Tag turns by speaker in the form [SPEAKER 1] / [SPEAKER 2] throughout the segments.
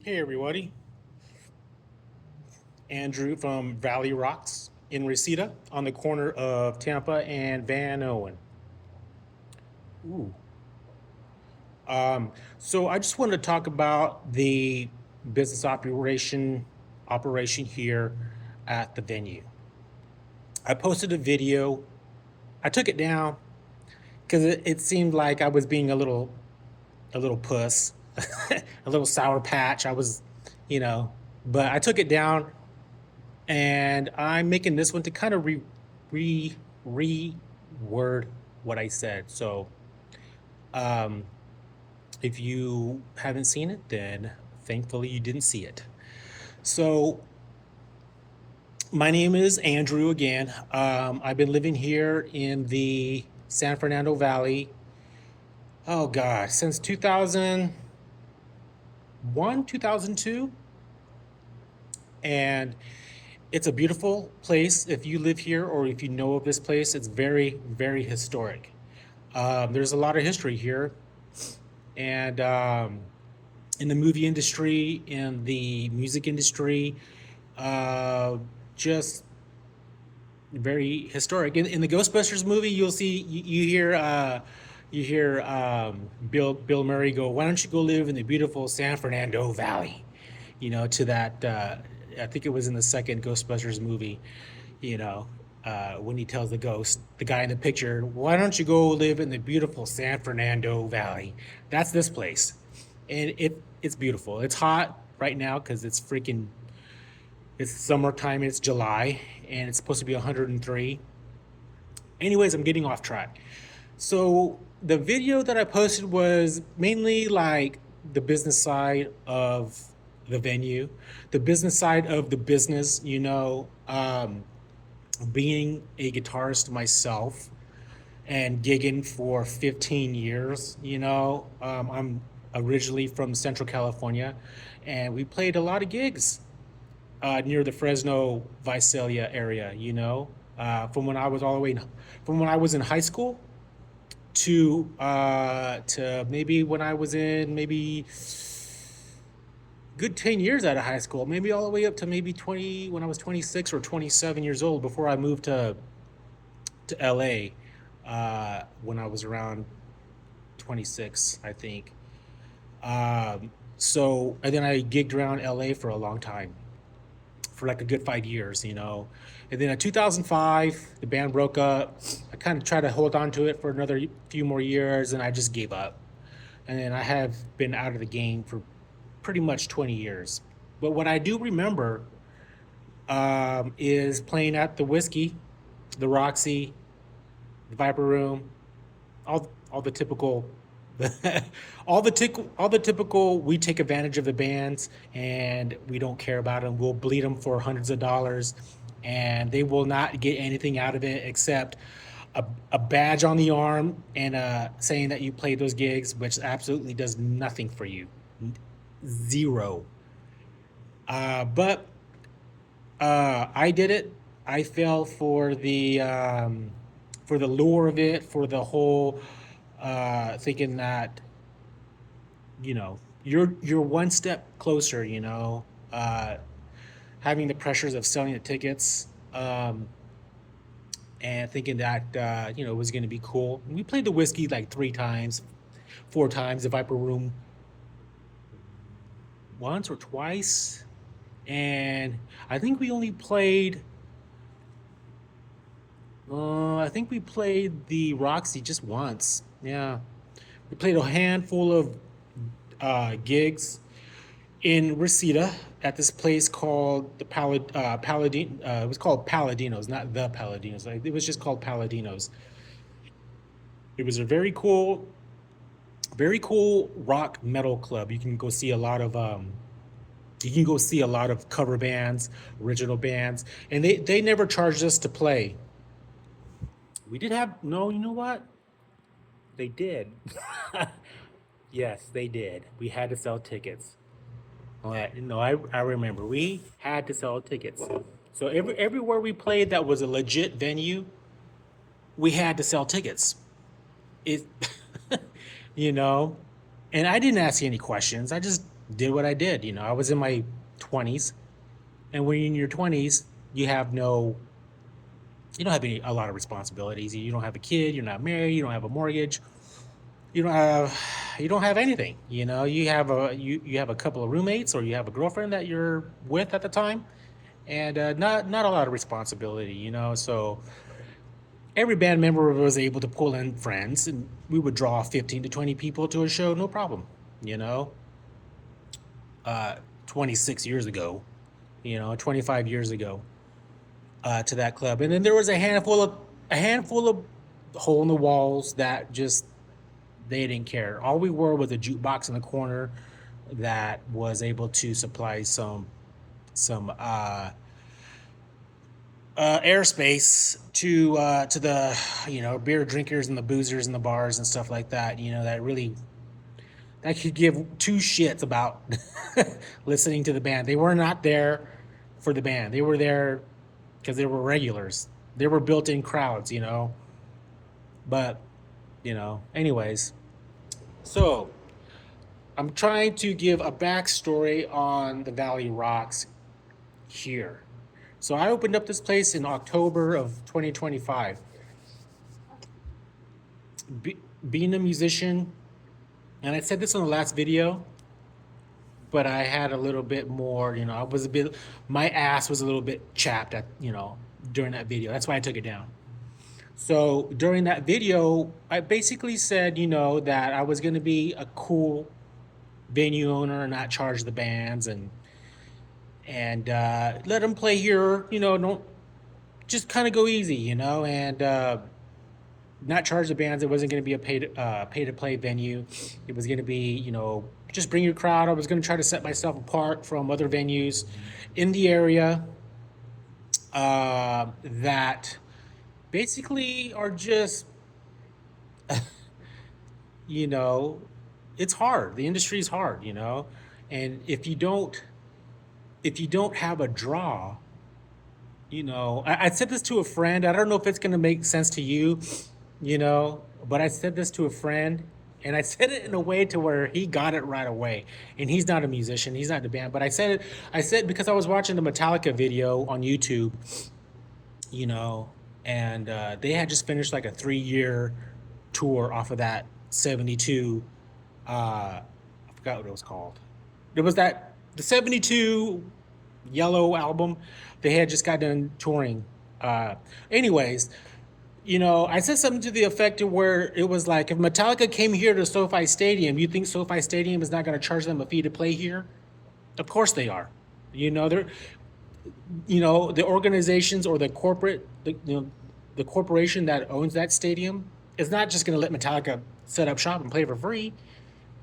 [SPEAKER 1] Hey everybody, Andrew from Valley Rocks in Reseda on the corner of Tampa and Van Owen. Ooh. So I just wanted to talk about the business operation here at the venue. I posted a video. I took it down because it seemed like I was being a little puss, a little sour patch. You know, but I took it down and I'm making this one to kind of re reword what I said. So um, if you haven't seen it, then thankfully you didn't see it. So my name is Andrew again. I've been living here in the San Fernando Valley. Oh God, since 2001, 2002, and it's a beautiful place. If you live here or if you know of this place, it's very, very historic. There's a lot of history here, and in the movie industry, in the music industry, uh, just very historic. In the Ghostbusters movie, you'll see you hear Bill Murray go, "Why don't you go live in the beautiful San Fernando Valley?" You know, to that. I think it was in the second Ghostbusters movie. You know, when he tells the ghost, the guy in the picture, "Why don't you go live in the beautiful San Fernando Valley?" That's this place, and it's beautiful. It's hot right now because it's summertime. It's July, and it's supposed to be 103. Anyways, I'm getting off track. So the video that I posted was mainly like the business side of the venue, the business side of the business. Being a guitarist myself and gigging for 15 years. I'm originally from Central California, and we played a lot of gigs near the Fresno Visalia area. From when I was from when I was in high school to maybe when I was in maybe good 10 years out of high school, maybe all the way up to maybe 20 when I was 26 or 27 years old before I moved to LA when I was around 26, I think. And then I gigged around LA for a long time, for like a good 5 years, And then in 2005, the band broke up. I kind of tried to hold on to it for another few more years, and I just gave up. And then I have been out of the game for pretty much 20 years. But what I do remember is playing at the Whiskey, the Roxy, the Viper Room, all the typical all the typical we take advantage of the bands and we don't care about them. We'll bleed them for hundreds of dollars and they will not get anything out of it except a badge on the arm and saying that you played those gigs, which absolutely does nothing for you. Zero. But I did it. I fell for the lure of it, for the whole thinking that you're one step closer. Having the pressures of selling the tickets, and thinking that it was going to be cool. We played the Whiskey like 3 times, 4 times, the Viper Room once or twice, and I think we only played. I think we played the Roxy just once. Yeah, we played a handful of gigs in Reseda at this place called the Paladin. It was called Paladinos, not the Paladinos. Like, it was just called Paladinos. It was a very cool rock metal club. You can go see a lot of cover bands, original bands, and they never charged us to play. We did have no, you know what? They did. Yes, they did. We had to sell tickets. All right, no, I remember. We had to sell tickets. So everywhere we played that was a legit venue, we had to sell tickets. It, you know, and I didn't ask any questions. I just did what I did. I was in my 20s, and when you're in your 20s, you have no, you don't have a lot of responsibilities. You don't have a kid. You're not married. You don't have a mortgage. You don't have, you don't have anything. You have a couple of roommates, or you have a girlfriend that you're with at the time, and not a lot of responsibility. So every band member was able to pull in friends, and we would draw 15 to 20 people to a show, no problem. You know, uh, 26 years ago, 25 years ago, to that club. And then there was a handful of hole in the walls that just, they didn't care. All we were was a jukebox in the corner that was able to supply some airspace to the beer drinkers and the boozers and the bars and stuff like that. That could give two shits about listening to the band. They were not there for the band. They were there because they were regulars. They were built-in crowds. But anyways, so I'm trying to give a backstory on the Valley Rocks here. So I opened up this place in October of 2025. Being a musician, and I said this in the last video, but I had a little bit more, my ass was a little bit chapped during that video. That's why I took it down. So during that video, I basically said, that I was going to be a cool venue owner and not charge the bands, and let them play here, don't just kind of go easy, and not charge the bands. It wasn't going to be a pay to play venue. It was going to be, just bring your crowd. I was going to try to set myself apart from other venues in the area that basically are just, you know, it's hard. The industry is hard, and if you don't have a draw, I said this to a friend. I don't know if it's going to make sense to you, but I said this to a friend, and I said it in a way to where he got it right away. And he's not a musician, he's not in the band, but I said because I was watching the Metallica video on YouTube, you know, and they had just finished like a 3-year tour off of that 72. I forgot what it was called. It was that the 72 Yellow album. They had just got done touring. Anyways, I said something to the effect of where it was like, if Metallica came here to SoFi Stadium, you think SoFi Stadium is not going to charge them a fee to play here? Of course they are. They're, the organizations or the corporation that owns that stadium is not just going to let Metallica set up shop and play for free.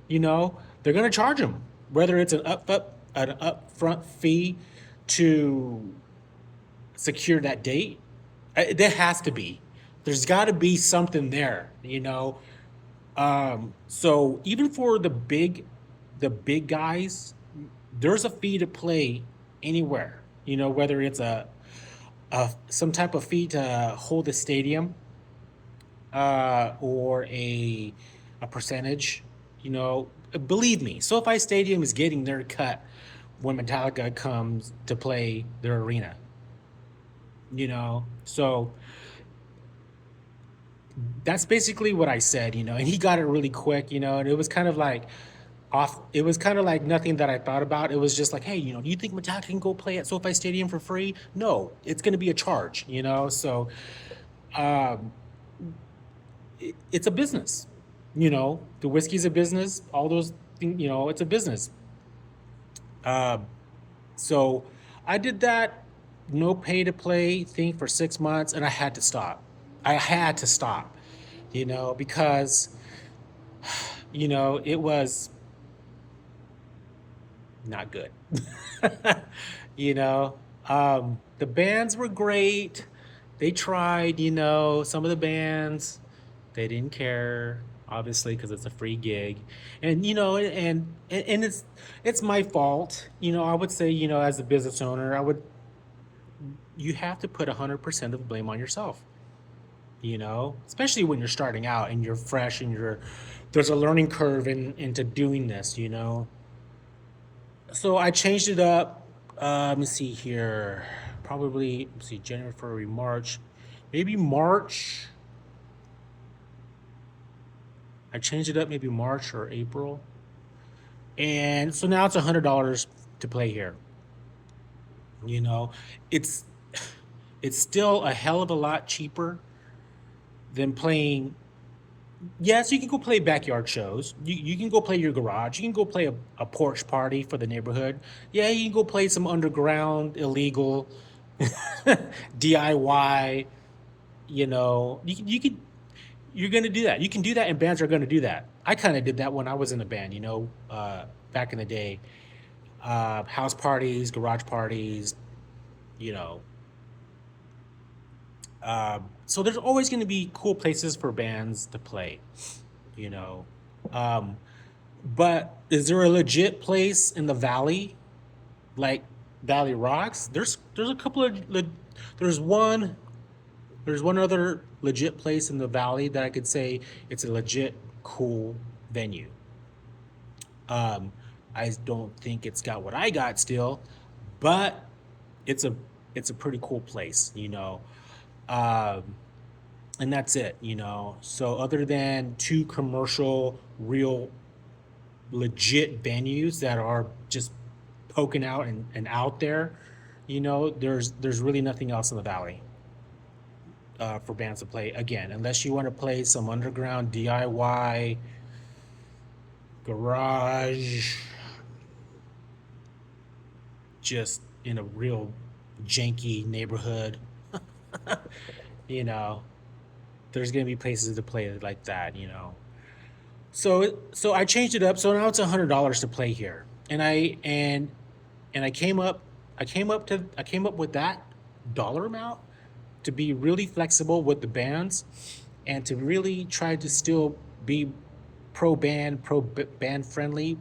[SPEAKER 1] They're going to charge them, whether it's an upfront fee to secure that date. There has to be. There's got to be something there. So even for the big guys, there's a fee to play anywhere. Whether it's some type of fee to hold the stadium, or a percentage. Believe me, SoFi Stadium is getting their cut when Metallica comes to play their arena. So that's basically what I said. And he got it really quick. And it was kind of like off. It was kind of like nothing that I thought about. It was just like, hey, do you think Metallica can go play at SoFi Stadium for free? No, it's going to be a charge. So um, it's a business. The whiskey's a business. All those things. It's a business. Um, so I did that no pay to play thing for 6 months, and I had to stop. I had to stop, because it was not good. you know, the bands were great. They tried. Some of the bands, they didn't care, obviously, because it's a free gig, and it's my fault. I would say, as a business owner, you have to put 100% of the blame on yourself. Especially when you're starting out and you're fresh and there's a learning curve into doing this. So I changed it up. Let me see here. Probably, let me see, January, February, March. Maybe March. I changed it up maybe March or April. And so now it's $100 to play here. You know, it's it's still a hell of a lot cheaper than playing. Yes, you can go play backyard shows. You can go play your garage. You can go play a porch party for the neighborhood. Yeah, you can go play some underground illegal DIY. You could, you're gonna do that. You can do that, and bands are gonna do that. I kind of did that when I was in a band. Back in the day, house parties, garage parties. You know, so there's always gonna be cool places for bands to play. You know, um, but is there a legit place in the valley like Valley Rocks? There's a couple of there's one there's one other legit place in the valley that I could say it's a legit cool venue. Um, I don't think it's got what I got still, but it's a it's a pretty cool place. Um, and that's it. So other than two commercial, real legit venues that are just poking out and out there, there's really nothing else in the valley for bands to play again, unless you want to play some underground DIY garage, just in a real janky neighborhood. you know, there's gonna be places to play like that. So I changed it up. So now it's $100 to play here, and I came up with that dollar amount to be really flexible with the bands, and to really try to still be pro band friendly,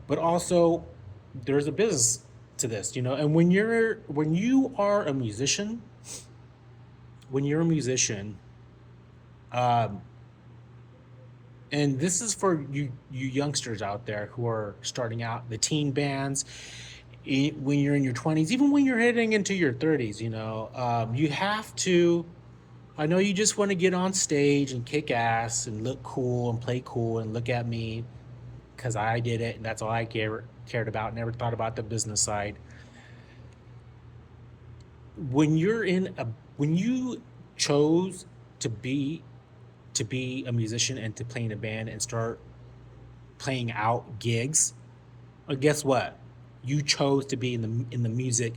[SPEAKER 1] but also there's a business to this. And when you are a musician, when you're a musician, um, and this is for you youngsters out there who are starting out, the teen bands, when you're in your 20s, even when you're heading into your 30s, you have to. I know you just want to get on stage and kick ass and look cool and play cool and look at me because I did it and that's all I cared about. Never thought about the business side. When you chose to be a musician and to play in a band and start playing out gigs, guess what? You chose to be in the music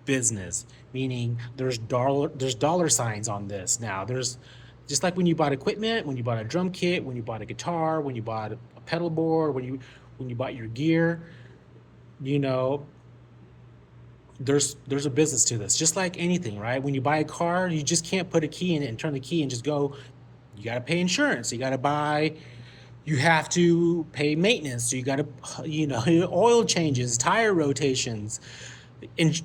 [SPEAKER 1] business, meaning there's dollar signs on this now. There's just like when you bought equipment, when you bought a drum kit, when you bought a guitar, when you bought a pedal board, when you bought your gear, you know, there's a business to this. Just like anything, right? When you buy a car, you just can't put a key in it and turn the key and just go. You got to pay insurance. You have to pay maintenance. So you got to, oil changes, tire rotations, and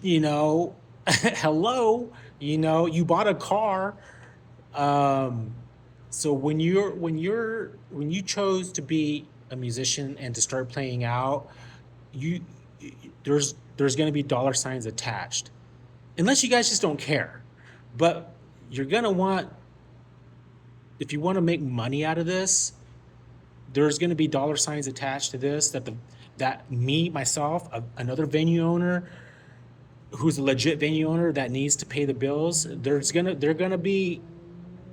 [SPEAKER 1] hello, you bought a car. Um, so when you chose to be a musician and to start playing out, you there's going to be dollar signs attached, unless you guys just don't care. But you're going to want, if you want to make money out of this, there's going to be dollar signs attached to this, that me myself, another venue owner who's a legit venue owner that needs to pay the bills, there's going to be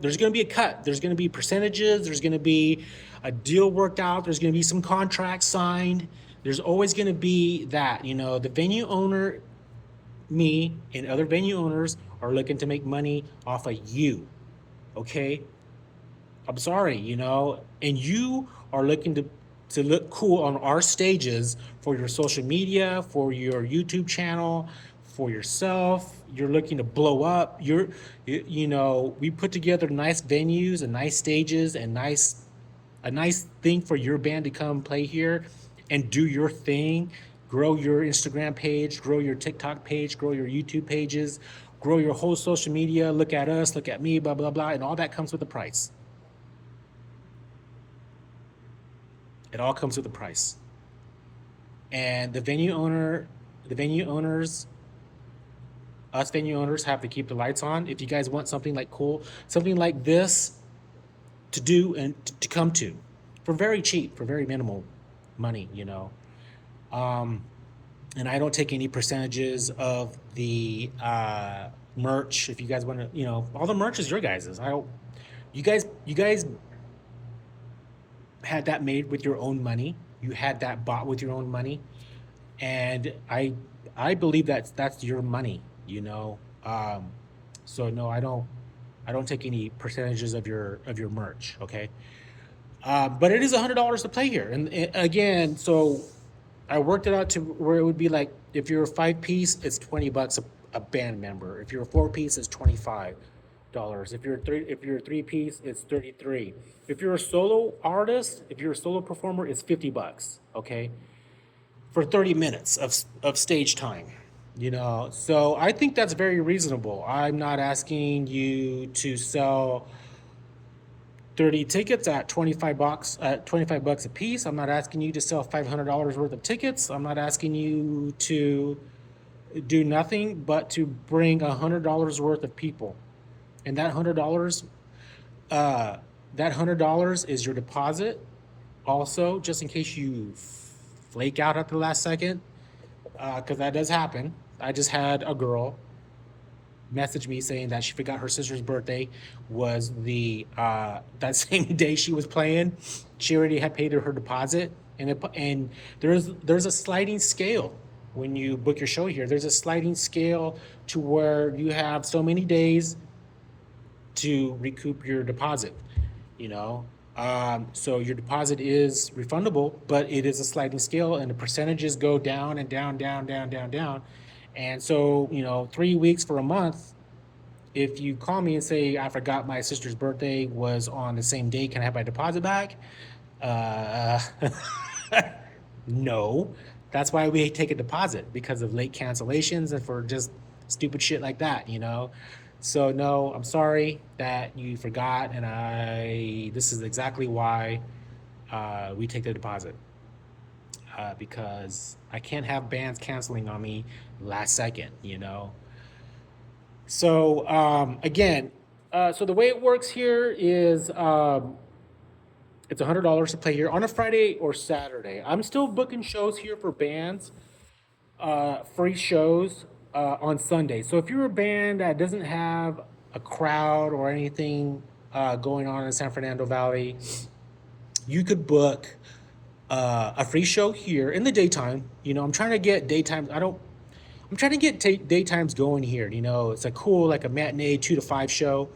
[SPEAKER 1] a cut. There's going to be percentages. There's going to be a deal worked out. There's going to be some contracts signed. There's always going to be that. The venue owner, me, and other venue owners are looking to make money off of you. Okay? I'm sorry, and you are looking to look cool on our stages for your social media, for your YouTube channel, for yourself. You're looking to blow up. We put together nice venues and nice stages and a nice thing for your band to come play here and do your thing. Grow your Instagram page, grow your TikTok page, grow your YouTube pages, grow your whole social media. Look at us, look at me, blah, blah, blah. And all that comes with a price. It all comes with a price. and the venue owners, us venue owners have to keep the lights on. If you guys want something like cool, something like this to do and to come to for very cheap, for very minimal money, you know. Um, and I don't take any percentages of the merch. If you guys want to, you know, all the merch is your guys's. I don't. You guys had that made with your own money. You had that bought with your own money, and I believe that's your money. You know. So no, I don't take any percentages of your merch. Okay. But it is $100 to play here, and again, so I worked it out to where it would be like if you're a five piece, it's $20 a band member. If you're a four piece, it's $25. If you're a three piece, it's 33. If you're a solo artist, if you're a solo performer, it's $50. Okay, for 30 minutes of stage time. You know, so I think that's very reasonable. I'm not asking you to sell 30 tickets at 25 bucks a piece. I'm not asking you to sell $500 worth of tickets. I'm not asking you to do nothing but to bring $100 worth of people. And uh, that $100 is your deposit. Also, just in case you flake out at the last second, because that does happen. I just had a girl messaged me saying that she forgot her sister's birthday was the that same day she was playing. She already had paid her deposit, and there's a sliding scale when you book your show here. There's a sliding scale to where you have so many days to recoup your deposit. You know, so your deposit is refundable, but it is a sliding scale, and the percentages go down and down, down, down, down, down. And so, you know, 3 weeks for a month, if you call me and say I forgot my sister's birthday was on the same day, can I have my deposit back? Uh, no. That's why we take a deposit because of late cancellations and for just stupid shit like that, you know. So no, I'm sorry that you forgot, and I. This is exactly why we take the deposit because I can't have bands canceling on me last second, you know. So again, so the way it works here is it's $100 to play here on a Friday or Saturday. I'm still booking shows here for bands, free shows on Sunday. So if you're a band that doesn't have a crowd or anything going on in San Fernando Valley, you could book a free show here in the daytime. You know, I'm trying to get daytime. I don't. I'm trying to get daytimes going here. You know, it's a cool like a matinee 2 to 5 show.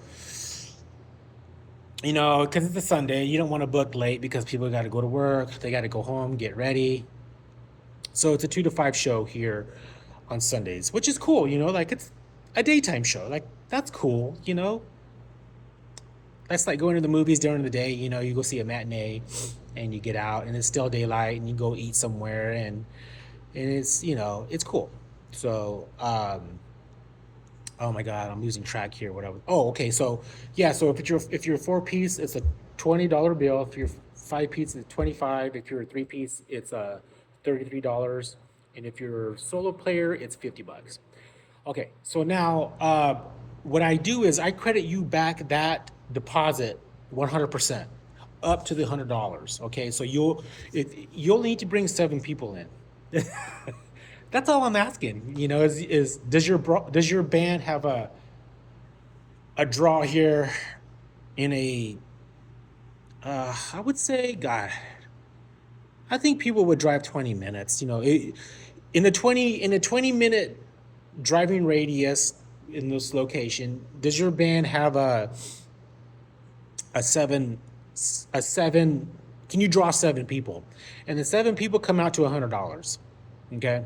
[SPEAKER 1] You know, because it's a Sunday, you don't want to book late because people got to go to work, they got to go home, get ready. So it's a 2 to 5 show here on Sundays, which is cool. You know, like it's a daytime show. Like that's cool. You know, that's like going to the movies during the day. You know, you go see a matinee, and you get out, and it's still daylight, and you go eat somewhere, and it's you know it's cool. So oh my God, I'm losing track here. What I was. Oh, okay. So yeah. So if you're a four piece, it's a $20 bill. If you're five piece, it's 25. If you're a three piece, it's $33. And if you're a solo player, it's $50. Okay. So now what I do is I credit you back that deposit 100% up to the $100. Okay. So you'll need to bring 7 people in. That's all I'm asking. You know, is does your band have a draw here in a I would say God, I think people would drive 20 minutes, you know, in a 20-minute driving radius in this location, does your band have a seven a seven can you draw 7 people? And the 7 people come out to $100. Okay?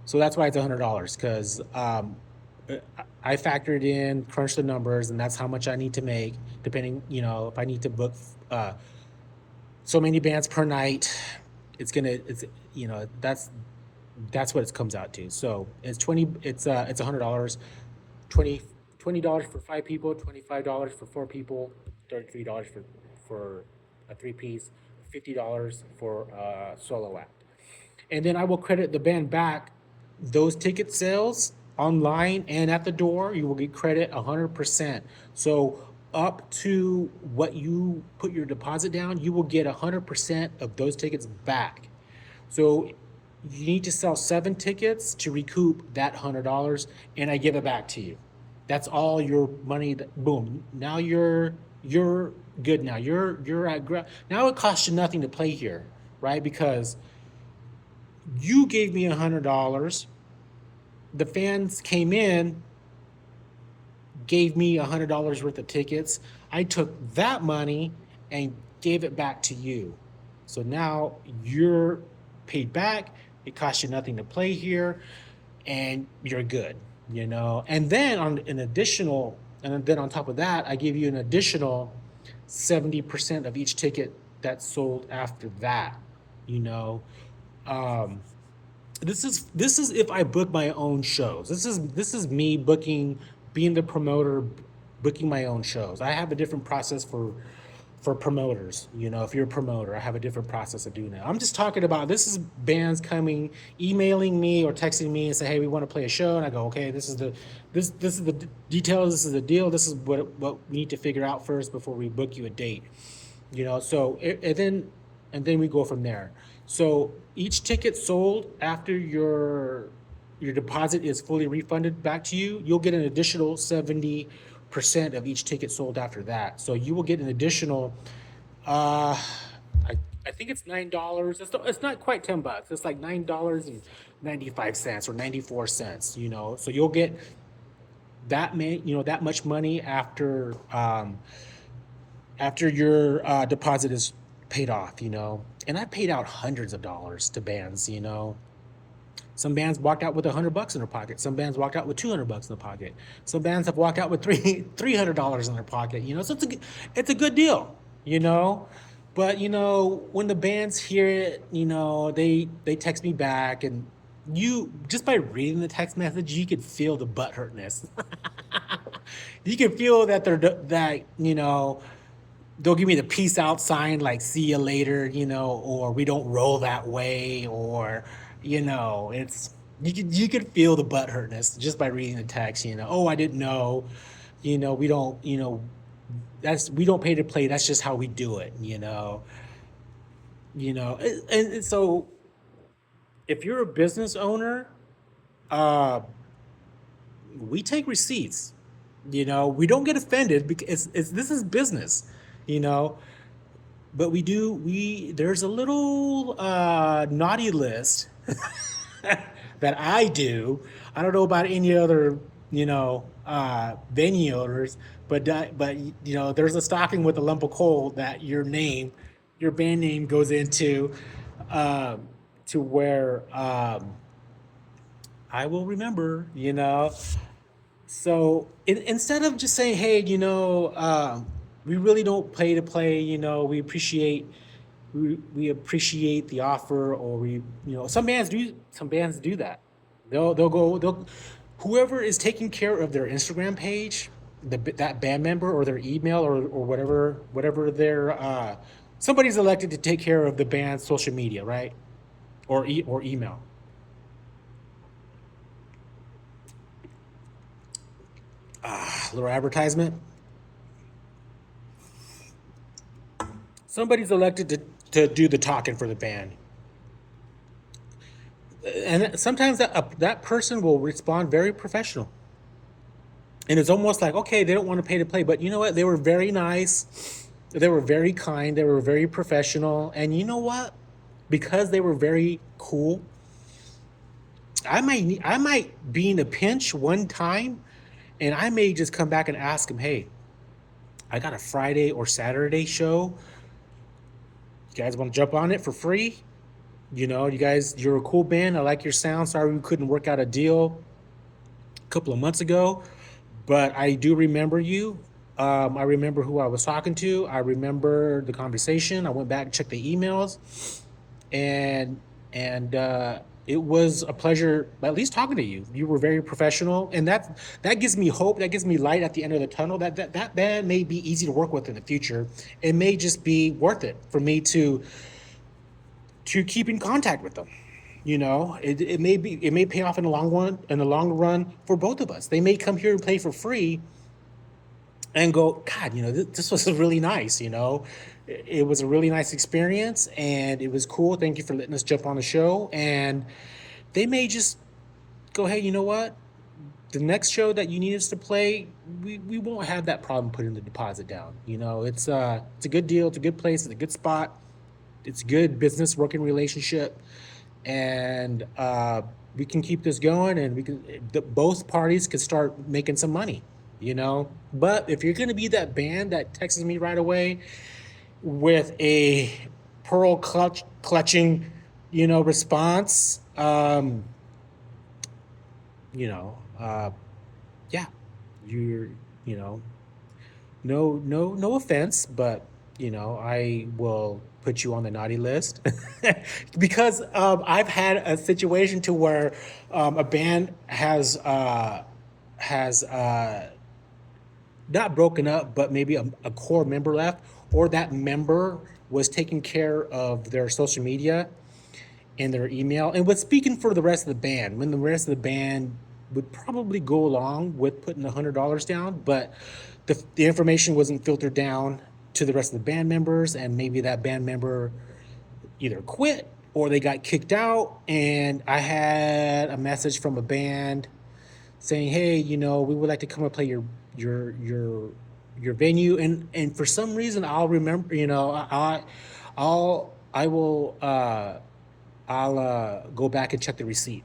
[SPEAKER 1] So that's why it's $100 because I factored in, crunched the numbers, and that's how much I need to make, depending, you know, if I need to book uh, so many bands per night, it's you know that's what it comes out to. So it's $100, 20 $20 for 5 people, $25 for 4 people, $33 for a three piece, $50 for a solo act. and then I will credit the band back those ticket sales online and at the door. You will get credit 100%. So up to what you put your deposit down, you will get 100% of those tickets back. So you need to sell 7 tickets to recoup that $100, and I give it back to you. That's all your money. Boom. Now you're good. Now you're at now it costs you nothing to play here, right? Because you gave me $100. The fans came in, gave me $100 worth of tickets. I took that money and gave it back to you. So now you're paid back. It costs you nothing to play here, and you're good, you know. And then on an additional, and then on top of that, I give you an additional 70% of each ticket that's sold after that, you know. Um, this is if I book my own shows. This is me booking, being the promoter, booking my own shows. I have a different process for promoters. You know, if you're a promoter, I have a different process of doing that. I'm just talking about, this is bands coming, emailing me or texting me and say, hey, we want to play a show, and I go, okay, this is the details, this is the deal, this is what we need to figure out first before we book you a date. You know, so and then we go from there. So each ticket sold after your deposit is fully refunded back to you, you'll get an additional 70% of each ticket sold after that. So you will get an additional, uh, I think it's $9. It's not quite $10. It's like $9.95 or 94 cents. You know, so you'll get that much money after your deposit is paid off. You know, and I paid out hundreds of dollars to bands. You know, some bands walked out with $100 in their pocket. Some bands walked out with $200 in their pocket. Some bands have walked out with $300 in their pocket. You know, so it's a good deal. You know, but you know when the bands hear it, you know they text me back, and you just by reading the text message, you could feel the butt hurtness. You can feel that that they'll give me the peace out sign, like see you later, or we don't roll that way, or it's you could feel the butt hurtness just by reading the text. Oh, I didn't know. We don't. We don't pay to play. That's just how we do it. And so if you're a business owner, uh, we take receipts. We don't get offended because this is business. You know, but we there's a little naughty list that I do. I don't know about any other venue owners, but there's a stocking with a lump of coal that your band name goes into, um, to where I will remember. So instead of just saying, hey, we really don't pay to play, we appreciate the offer, or some bands do that. They'll whoever is taking care of their Instagram page, that band member, or their email, or whatever their somebody's elected to take care of the band's social media, right? Or email. Little advertisement. Somebody's elected to do the talking for the band, and sometimes that person will respond very professional, and it's almost like, okay, they don't want to pay to play, but you know what, they were very nice, they were very kind, they were very professional, and you know what, because they were very cool, I might be in a pinch one time, and I may just come back and ask them, hey, I got a Friday or Saturday show. You guys want to jump on it for free? You're a cool band. I like your sound. Sorry we couldn't work out a deal a couple of months ago, but I do remember you. I remember who I was talking to. I remember the conversation. I went back and checked the emails, and it was a pleasure at least talking to you. You were very professional, and that gives me hope. That gives me light at the end of the tunnel. That band may be easy to work with in the future. It may just be worth it for me to keep in contact with them. It may pay off in the long run for both of us. They may come here and play for free and go, God, this was really nice. It was a really nice experience and it was cool. Thank you for letting us jump on the show. And they may just go, hey, you know what? The next show that you need us to play, we won't have that problem putting the deposit down. It's a good deal. It's a good place. It's a good spot. It's a good business working relationship. And we can keep this going and both parties could start making some money. But if you're going to be that band that texts me right away with a pearl clutching, response, you know, uh, yeah, you're, you know, no offense, but I will put you on the naughty list because I've had a situation to where a band has not broken up, but maybe a core member left, or that member was taking care of their social media and their email and was speaking for the rest of the band when the rest of the band would probably go along with putting $100 down, but the information wasn't filtered down to the rest of the band members, and maybe that band member either quit or they got kicked out. And I had a message from a band saying, "Hey, we would like to come and play your your your venue." And for some reason, I'll remember. I will I'll go back and check the receipt.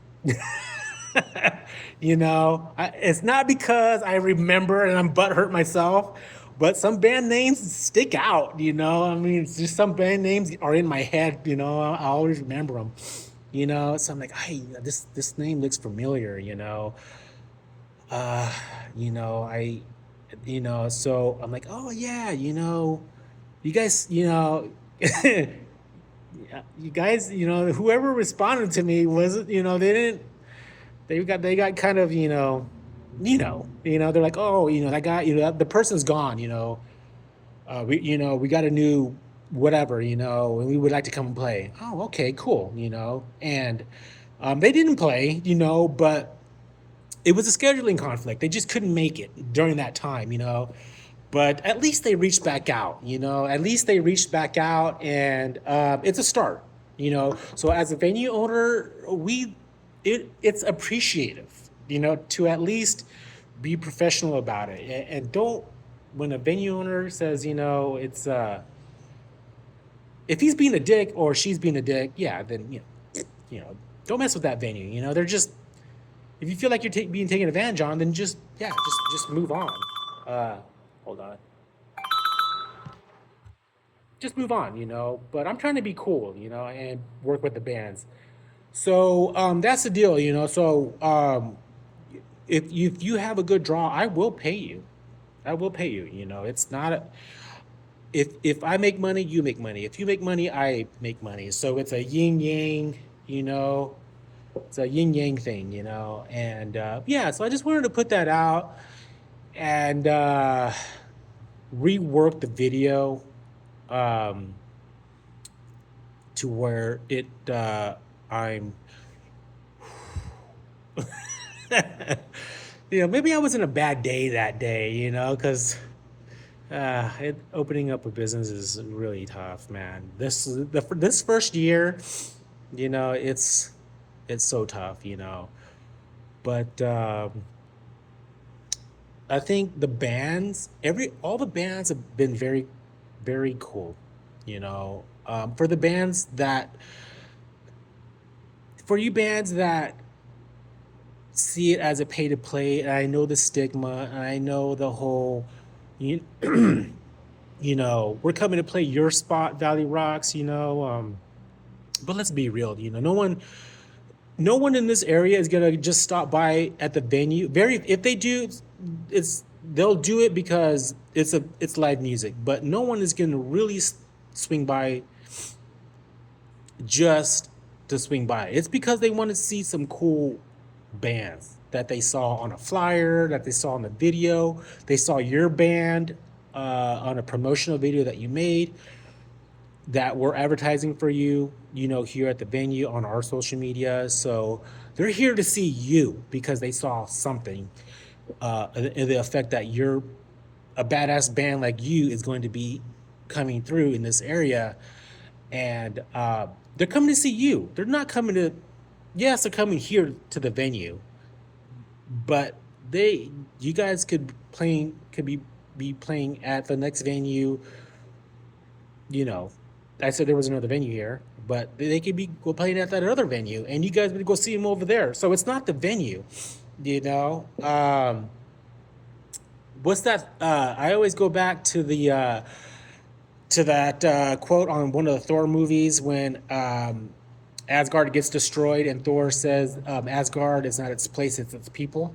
[SPEAKER 1] It's not because I remember and I'm butthurt myself, but some band names stick out. I mean, it's just some band names are in my head. I always remember them. So I'm like, hey, this name looks familiar. Uh, I, so I'm like, oh yeah, you guys, you guys, whoever responded to me wasn't, they didn't, they got kind of, they're like, oh, that guy, the person's gone, we got a new whatever, and we would like to come and play. Oh, okay, cool, and they didn't play, but it was a scheduling conflict. They just couldn't make it during that time. But at least they reached back out. At least they reached back out, and it's a start. So as a venue owner, it's appreciative, to at least be professional about it, and don't when a venue owner says, it's if he's being a dick or she's being a dick, yeah, then don't mess with that venue. They're just if you feel like you're being taken advantage on, then just move on. Uh, Hold on. Just move on, But I'm trying to be cool, and work with the bands. So that's the deal, So if you have a good draw, I will pay you. I will pay you. It's not if I make money, you make money. If you make money, I make money. So it's a yin yang, you know. It's a yin yang thing, And yeah, so I just wanted to put that out and rework the video um, to where I'm, maybe I was in a bad day that day, because opening up a business is really tough, man. This first year, it's so tough, But I think all the bands have been very, very cool, For the bands for you bands that see it as a pay to play, and I know the stigma, and I know the whole, you, we're coming to play your spot, Valley Rocks, but let's be real, no one in this area is gonna just stop by at the venue. If they do, they'll do it because it's live music. But no one is gonna really swing by just to swing by. It's because they want to see some cool bands that they saw on a flyer, that they saw on the video. They saw your band on a promotional video that you made, that we're advertising for you, here at the venue on our social media. So they're here to see you because they saw something in the effect that you're a badass band like you is going to be coming through in this area. And they're coming to see you. They're not coming to, yes, they're coming here to the venue, but you guys could be playing at the next venue. you know, I said there was another venue here, but they could be go playing at that other venue, and you guys would go see them over there. So it's not the venue, you know. What's that? I always go back to that quote on one of the Thor movies when Asgard gets destroyed, and Thor says, "Asgard is not its place; it's its people."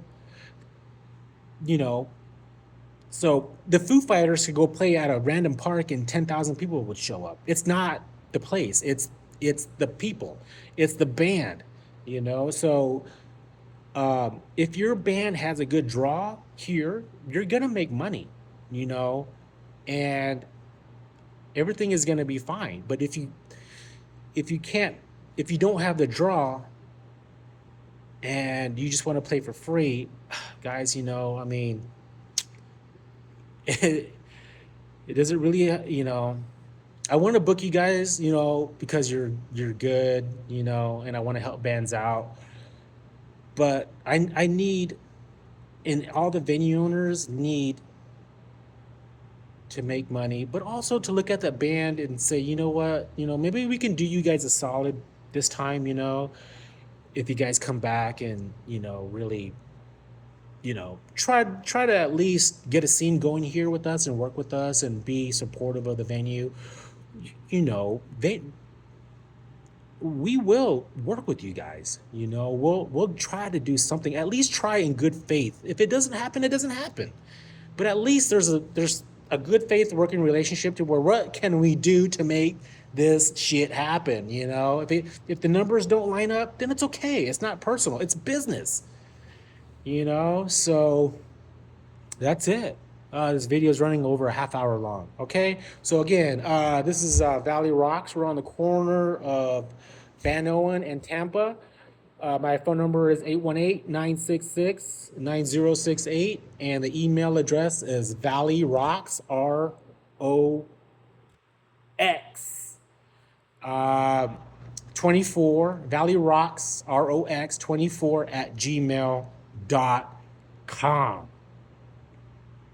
[SPEAKER 1] You know, So the Foo Fighters could go play at a random park and 10,000 people would show up. It's not the place. It's the people. It's the band, So if your band has a good draw here, you're gonna make money, you know, and everything is gonna be fine. But if you can't if you don't have the draw and you just want to play for free, guys, I mean, it, it doesn't really, I want to book you guys, because you're good, and I want to help bands out. But I need, and all the venue owners need to make money, but also to look at the band and say, you know what, maybe we can do you guys a solid this time, if you guys come back and, really, try to at least get a scene going here with us and work with us and be supportive of the venue. They we will work with you guys. We'll try to do something. At least try in good faith. If it doesn't happen, it doesn't happen. But at least there's a good faith working relationship to where what can we do to make this shit happen? If the numbers don't line up, then it's okay. It's not personal. It's business. So that's it. This video is running over a half hour long. Okay. So again, this is Valley Rocks. We're on the corner of Van Owen and Tampa. My phone number is 818-966-9068. And the email address is Valley Rocks, ROX, 24, Valley Rocks, ROX 24 at gmail.com.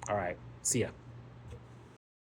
[SPEAKER 1] All right. See ya.